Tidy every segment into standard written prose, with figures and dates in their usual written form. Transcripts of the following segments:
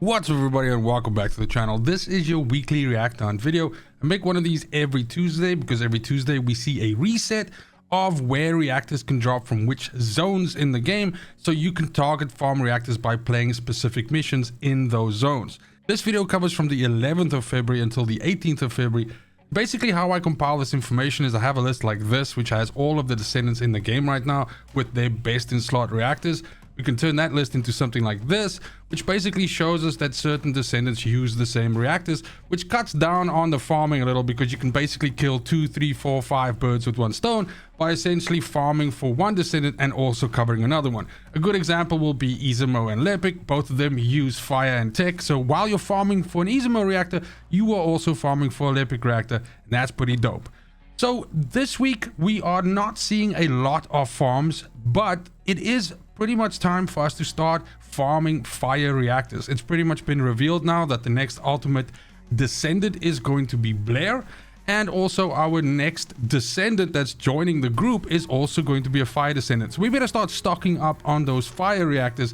What's up everybody and welcome back to the channel. This is your weekly reactor hunt video. I make one of these every Tuesday because every Tuesday we see a reset of where reactors can drop from which zones in the game, so you can target farm reactors by playing specific missions in those zones. This video covers from the 11th of February until the 18th of February. Basically how I compile this information is I have a list like this which has all of the descendants in the game right now with their best in slot reactors. We can turn that list into something like this, which basically shows us that certain descendants use the same reactors, which cuts down on the farming a little because you can basically kill 2, 3, 4, 5 birds with one stone by essentially farming for one descendant and also covering another one. A good example will be Izamo and Lepic. Both of them use fire and tech, so while you're farming for an Izamo reactor, you are also farming for a Lepic reactor, and that's pretty dope. So this week we are not seeing a lot of farms, but it is pretty much time for us to start farming fire reactors. It's pretty much been revealed now that the next ultimate descendant is going to be Blair, and also our next descendant that's joining the group is also going to be a fire descendant. So we better start stocking up on those fire reactors.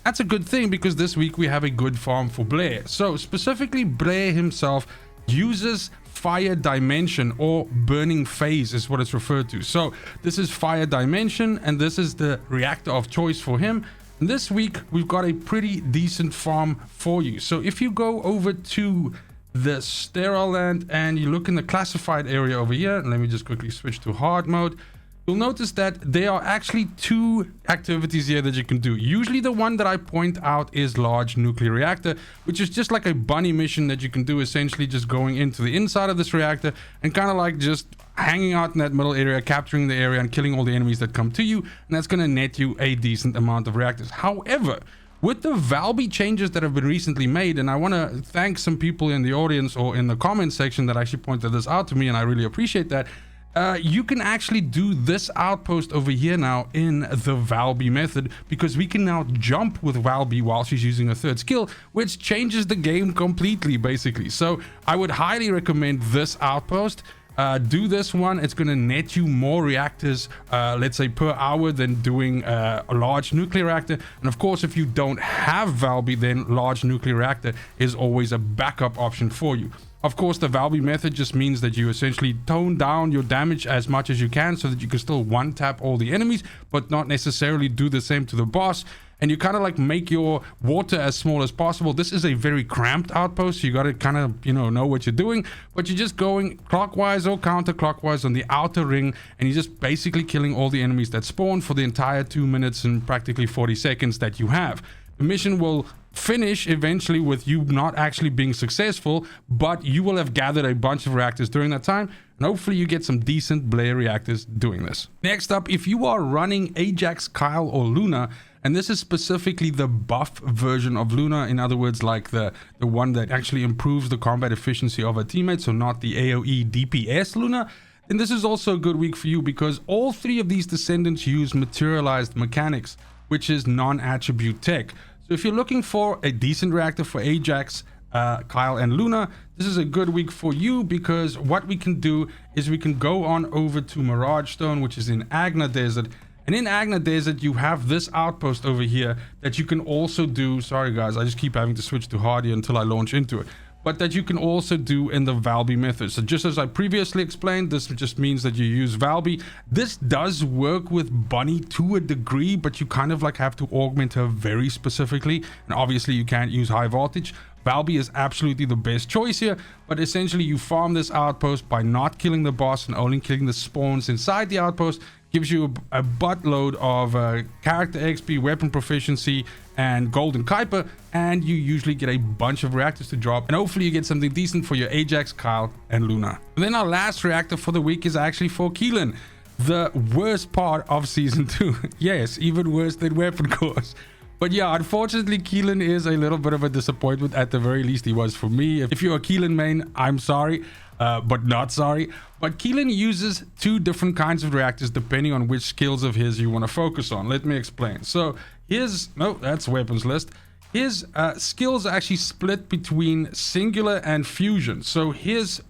That's a good thing because this week we have a good farm for Blair. So specifically Blair himself uses fire dimension, or burning phase is what it's referred to. So this is fire dimension and this is the reactor of choice for him. And this week we've got a pretty decent farm for you. So if you go over to the sterile land and you look in the classified area over here, and let me just quickly switch to hard mode, you'll notice that there are actually two activities here that you can do. Usually the one that I point out is large nuclear reactor, which is just like a bunny mission that you can do, essentially just going into the inside of this reactor and kind of like just hanging out in that middle area, capturing the area and killing all the enemies that come to you, and that's going to net you a decent amount of reactors. However, with the Valby changes that have been recently made, and I want to thank some people in the audience or in the comment section that actually pointed this out to me, and I really appreciate that. You can actually do this outpost over here now in the Valby method, because we can now jump with Valby while she's using a third skill, which changes the game completely basically. So I would highly recommend this outpost. Do this one. It's going to net you more reactors, let's say per hour, than doing a large nuclear reactor. And of course, if you don't have Valby, then large nuclear reactor is always a backup option for you. Of course, the Valby method just means that you essentially tone down your damage as much as you can so that you can still one-tap all the enemies, but not necessarily do the same to the boss. And you kind of like make your water as small as possible. This is a very cramped outpost, so you got to kind of, know what you're doing. But you're just going clockwise or counterclockwise on the outer ring, and you're just basically killing all the enemies that spawn for the entire 2 minutes and practically 40 seconds that you have. The mission will finish eventually with you not actually being successful, but you will have gathered a bunch of reactors during that time, and hopefully you get some decent Blair reactors doing this. Next up, if you are running Ajax, Kyle, or Luna, and this is specifically the buff version of Luna, in other words, like the one that actually improves the combat efficiency of her teammates, so not the AoE DPS Luna, then this is also a good week for you because all three of these descendants use materialized mechanics, which is non-attribute tech. So if you're looking for a decent reactor for Ajax, Kyle, and Luna, this is a good week for you, because what we can do is we can go on over to Mirage Stone, which is in Agna Desert. And in Agna Desert, you have this outpost over here that you can also do. Sorry guys, I just keep having to switch to hard here until I launch into it. But that you can also do in the Valby method. So just as I previously explained, this just means that you use Valby. This does work with Bunny to a degree, but you kind of like have to augment her very specifically. And obviously you can't use high voltage. Valby is absolutely the best choice here, but essentially you farm this outpost by not killing the boss and only killing the spawns inside the outpost. Gives you a buttload of character XP, weapon proficiency, and golden Kuiper, and you usually get a bunch of reactors to drop, and hopefully you get something decent for your Ajax, Kyle, and Luna. And then our last reactor for the week is actually for Keelan, the worst part of season 2. Yes, even worse than weapon cores. But yeah, unfortunately, Keelan is a little bit of a disappointment. At the very least, he was for me. If you're a Keelan main, I'm sorry, but not sorry. But Keelan uses two different kinds of reactors depending on which skills of his you want to focus on. Let me explain. So that's weapons list. His skills are actually split between singular and fusion. So his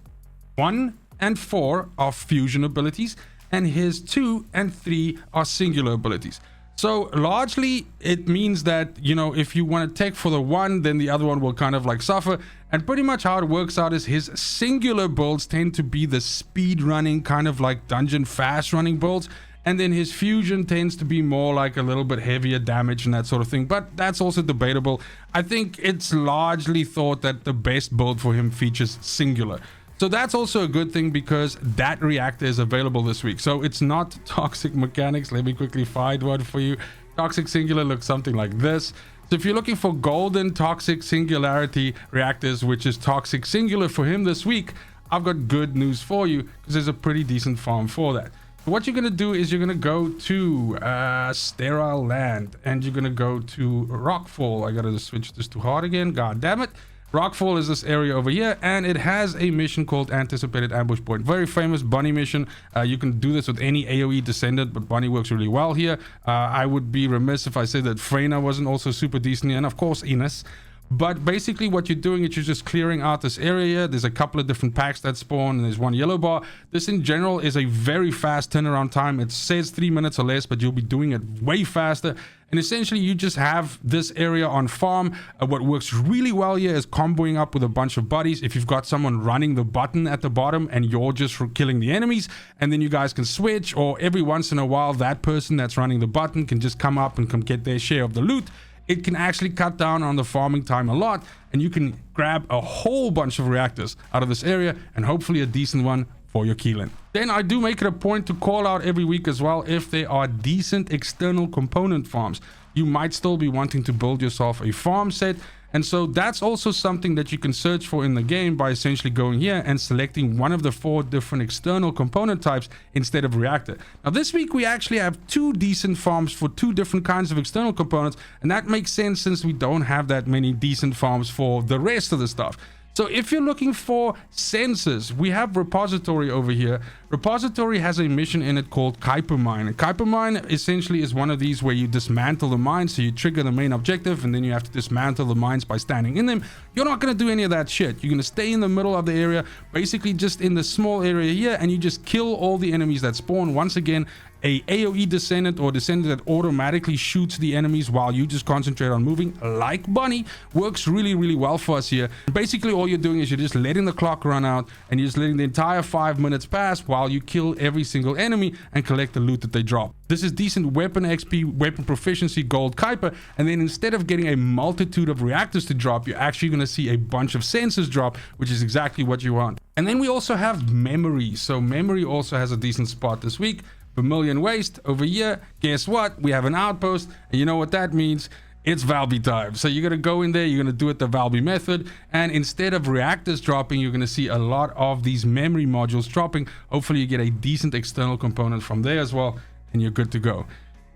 1 and 4 are fusion abilities, and his 2 and 3 are singular abilities. So largely it means that, you know, if you want to tech for the one, then the other one will kind of like suffer. And pretty much how it works out is his singular builds tend to be the speed running, kind of like dungeon fast running builds. And then his fusion tends to be more like a little bit heavier damage and that sort of thing. But that's also debatable. I think it's largely thought that the best build for him features singular. So that's also a good thing because that reactor is available this week. So it's not toxic mechanics. Let me quickly find one for you. Toxic singular looks something like this. So if you're looking for golden toxic singularity reactors, which is toxic singular for him this week, I've got good news for you because there's a pretty decent farm for that. So what you're going to do is you're going to go to sterile land and you're going to go to Rockfall. I got to switch this to hard again. God damn it. Rockfall is this area over here, and it has a mission called Anticipated Ambush Point. Very famous bunny mission. You can do this with any AoE descendant, but bunny works really well here. I would be remiss if I said that Freyna wasn't also super decent, and of course Ines. But basically what you're doing is you're just clearing out this area. There's a couple of different packs that spawn, and there's one yellow bar. This in general is a very fast turnaround time. It says 3 minutes or less, but you'll be doing it way faster. And essentially you just have this area on farm. What works really well here is comboing up with a bunch of buddies. If you've got someone running the button at the bottom and you're just killing the enemies, and then you guys can switch, or every once in a while that person that's running the button can just come up and come get their share of the loot. It can actually cut down on the farming time a lot, and you can grab a whole bunch of reactors out of this area, and hopefully a decent one for your Keelan. Then I do make it a point to call out every week as well if there are decent external component farms. You might still be wanting to build yourself a farm set, and so that's also something that you can search for in the game by essentially going here and selecting one of the 4 different external component types instead of reactor. Now this week we actually have 2 decent farms for 2 different kinds of external components, and that makes sense since we don't have that many decent farms for the rest of the stuff. So if you're looking for sensors, we have Repository over here. Repository has a mission in it called Kuiper Mine. And Kuiper Mine essentially is one of these where you dismantle the mines. So you trigger the main objective and then you have to dismantle the mines by standing in them. You're not going to do any of that shit. You're going to stay in the middle of the area, basically just in the small area here, and you just kill all the enemies that spawn. Once again, a AoE descendant or descendant that automatically shoots the enemies while you just concentrate on moving, like Bunny, works really, really well for us here. Basically, all you're doing is you're just letting the clock run out and you're just letting the entire 5 minutes pass while you kill every single enemy and collect the loot that they drop. This is decent weapon XP, weapon proficiency, gold Kuiper, and then instead of getting a multitude of reactors to drop, you're actually going to see a bunch of sensors drop, which is exactly what you want. And then we also have memory. So memory also has a decent spot this week. Vermilion Waste over here. Guess what? We have an outpost, and you know what that means? It's Valby time. So you're going to go in there, you're going to do it the Valby method, and instead of reactors dropping, you're going to see a lot of these memory modules dropping. Hopefully you get a decent external component from there as well, and you're good to go.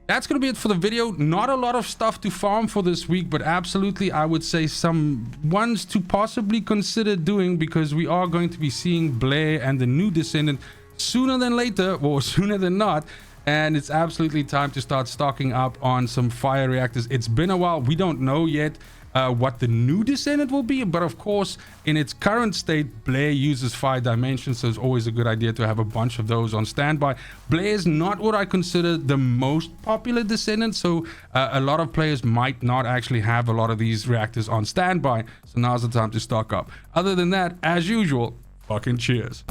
That's going to be it for the video. Not a lot of stuff to farm for this week, but absolutely I would say some ones to possibly consider doing, because we are going to be seeing Blair and the new Descendant sooner than later, or sooner than not, and it's absolutely time to start stocking up on some fire reactors. It's been a while. We don't know yet what the new Descendant will be, but of course in its current state Blair uses 5 dimensions, so it's always a good idea to have a bunch of those on standby. Blair is not what I consider the most popular Descendant, so a lot of players might not actually have a lot of these reactors on standby, so now's the time to stock up. Other than that, as usual, fucking cheers.